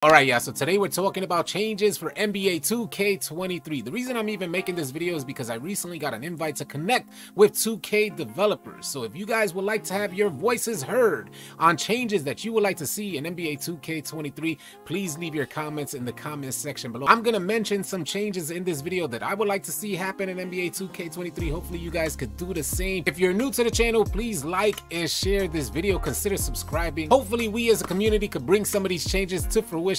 Alright, yeah, so today we're talking about changes for NBA 2K23. The reason I'm even making this video is because I recently got an invite to connect with 2K developers. So if you guys would like to have your voices heard on changes that you would like to see in NBA 2K23, please leave your comments in the comments section below. I'm going to mention some changes in this video that I would like to see happen in NBA 2K23. Hopefully you guys could do the same. If you're new to the channel, please like and share this video. Consider subscribing. Hopefully we as a community could bring some of these changes to fruition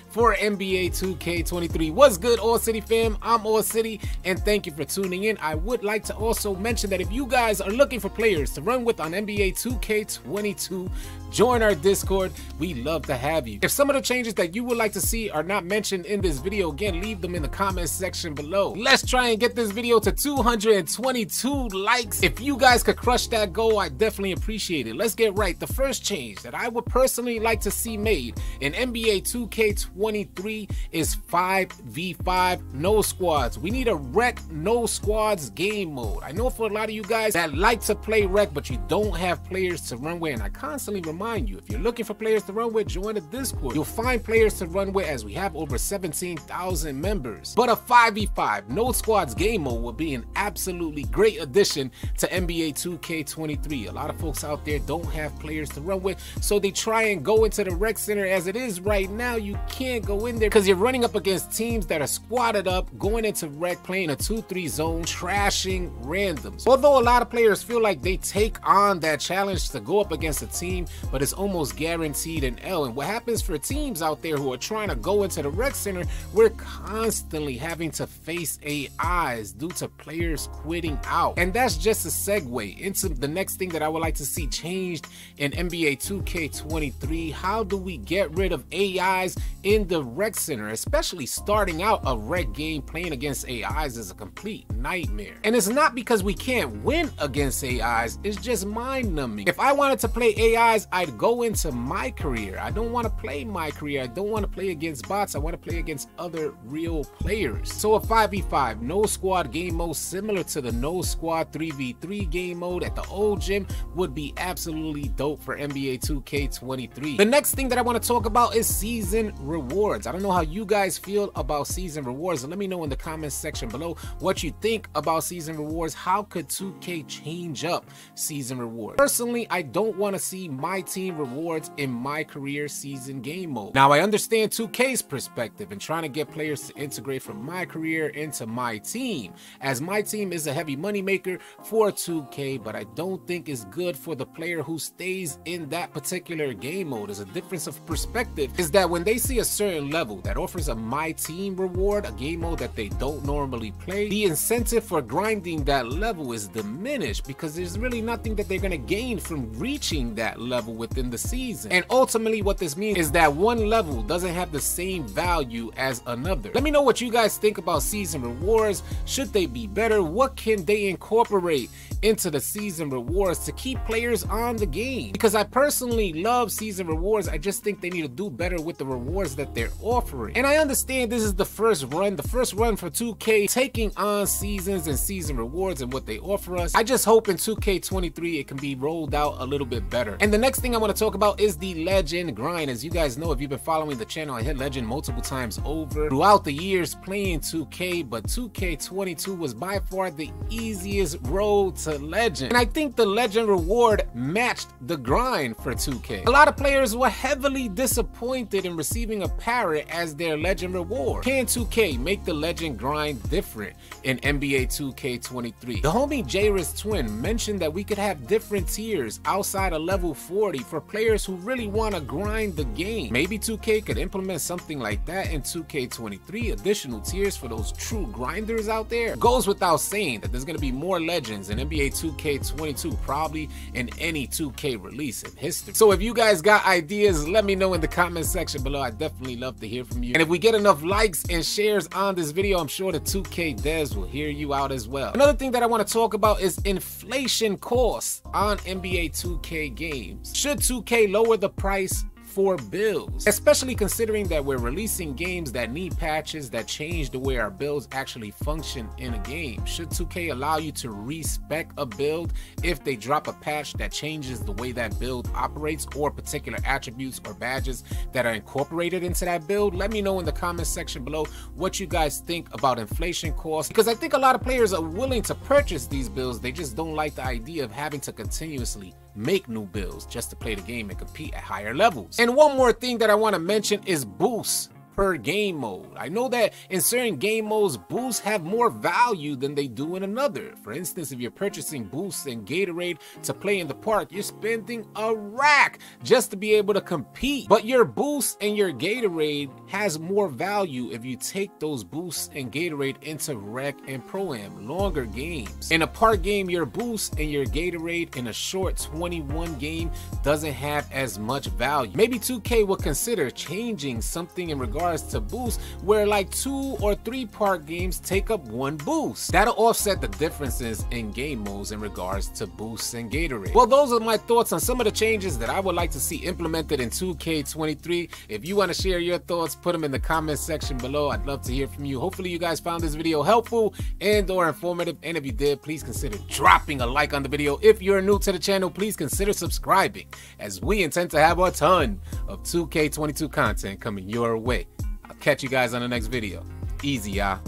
for NBA 2K23. What's good, AllCity fam? I'm AllCity, and thank you for tuning in. I would like to also mention that if you guys are looking for players to run with on NBA 2K22, join our Discord. We love to have you. If some of the changes that you would like to see are not mentioned in this video, again, leave them in the comments section below. Let's try and get this video to 222 likes. If you guys could crush that goal, I definitely appreciate it. Let's get right. The first change that I would personally like to see made in NBA 2K23 is 5v5 no squads. We need a rec no squads game mode. I know for a lot of you guys that like to play rec, but you don't have players to run with, and I constantly remind you, if you're looking for players to run with, join the Discord. You'll find players to run with, as we have over 17,000 members. But a 5v5 no squads game mode would be an absolutely great addition to NBA 2K23. A lot of folks out there don't have players to run with, so they try and go into the rec center. As it is right now, you can't go in there because you're running up against teams that are squatted up, going into rec, playing a 2-3 zone, trashing randoms. Although a lot of players feel like they take on that challenge to go up against a team, but it's almost guaranteed an L. And what happens for teams out there who are trying to go into the rec center, we're constantly having to face AIs due to players quitting out. And that's just a segue into the next thing that I would like to see changed in NBA 2K23. How do we get rid of AIs in the rec center? Especially starting out a rec game, playing against AIs is a complete nightmare. And it's not because we can't win against AIs, it's just mind-numbing. If I wanted to play AIs, I'd go into my career. I don't want to play my career. I don't want to play against bots. I want to play against other real players. So a 5v5 no squad game mode similar to the no squad 3v3 game mode at the old gym would be absolutely dope for NBA 2K23. The next thing that I want to talk about is season rewards. I don't know how you guys feel about season rewards, and let me know in the comments section below what you think about season rewards. How could 2K change up season rewards? Personally, I don't want to see my team rewards in my career season game mode. Now, I understand 2K's perspective and trying to get players to integrate from my career into my team, as my team is a heavy money maker for 2K, but I don't think it's good for the player who stays in that particular game mode. There's a difference of perspective, is that when they see a certain level that offers a my team reward, a game mode that they don't normally play, the incentive for grinding that level is diminished because there's really nothing that they're going to gain from reaching that level within the season. And ultimately what this means is that one level doesn't have the same value as another. Let me know what you guys think about season rewards. Should they be better? What can they incorporate into the season rewards to keep players on the game? Because I personally love season rewards. I just think they need to do better with the rewards that they're offering. And I understand this is the first run for 2K taking on seasons and season rewards and what they offer us. I just hope in 2K23 it can be rolled out a little bit better. And the next thing I want to talk about is the legend grind. As you guys know, if you've been following the channel, I hit legend multiple times over throughout the years playing 2K, but 2K22 was by far the easiest road to legend. And I think the legend reward matched the grind for 2K. A lot of players were heavily disappointed in receiving a parrot as their legend reward. Can 2K make the legend grind different in NBA 2K23? The homie J-Riz Twin mentioned that we could have different tiers outside of level 40 for players who really want to grind the game. Maybe 2K could implement something like that in 2K23, additional tiers for those true grinders out there. Goes without saying that there's going to be more legends in NBA 2K22 probably in any 2K release in history. So if you guys got ideas, let me know in the comment section below. I definitely love to hear from you. And if we get enough likes and shares on this video, I'm sure the 2K devs will hear you out as well. Another thing that I want to talk about is inflation costs on NBA 2K games. Should 2K lower the price for builds, especially considering that we're releasing games that need patches that change the way our builds actually function in a game. Should 2K allow you to respec a build if they drop a patch that changes the way that build operates or particular attributes or badges that are incorporated into that build? Let me know in the comments section below what you guys think about inflation costs, because I think a lot of players are willing to purchase these builds. They just don't like the idea of having to continuously make new builds just to play the game and compete at higher levels. And one more thing that I want to mention is boosts per game mode. I know that in certain game modes, boosts have more value than they do in another. For instance, if you're purchasing boosts and Gatorade to play in the park, you're spending a rack just to be able to compete. But your boost and your Gatorade has more value if you take those boosts and Gatorade into Rec and Pro-Am, longer games. In a park game, your boost and your Gatorade in a short 21 game doesn't have as much value. Maybe 2K will consider changing something in regards to boost, where like 2 or 3 park games take up 1 boost. That'll offset the differences in game modes in regards to boosts and Gatorade. Well, those are my thoughts on some of the changes that I would like to see implemented in 2K23. If you want to share your thoughts, put them in the comments section below. I'd love to hear from you. Hopefully you guys found this video helpful and or informative, and if you did, please consider dropping a like on the video. If you're new to the channel, please consider subscribing, as we intend to have a ton of 2K22 content coming your way. I'll catch you guys on the next video. Easy, y'all.